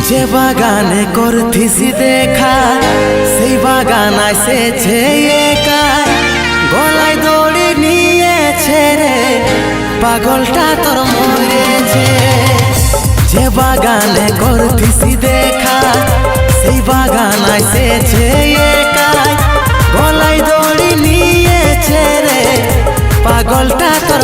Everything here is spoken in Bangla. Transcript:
যে বাগানে করতিছি দেখা সেই বাগান আসেছে একা, গলায় দড়ি নিয়েছে রে পাগলটা তোর মরেছে। যে বাগানে করতিছি দেখা সেই বাগান আসেছে একা, গলায় দড়ি নিয়েছে রে পাগলটা তোর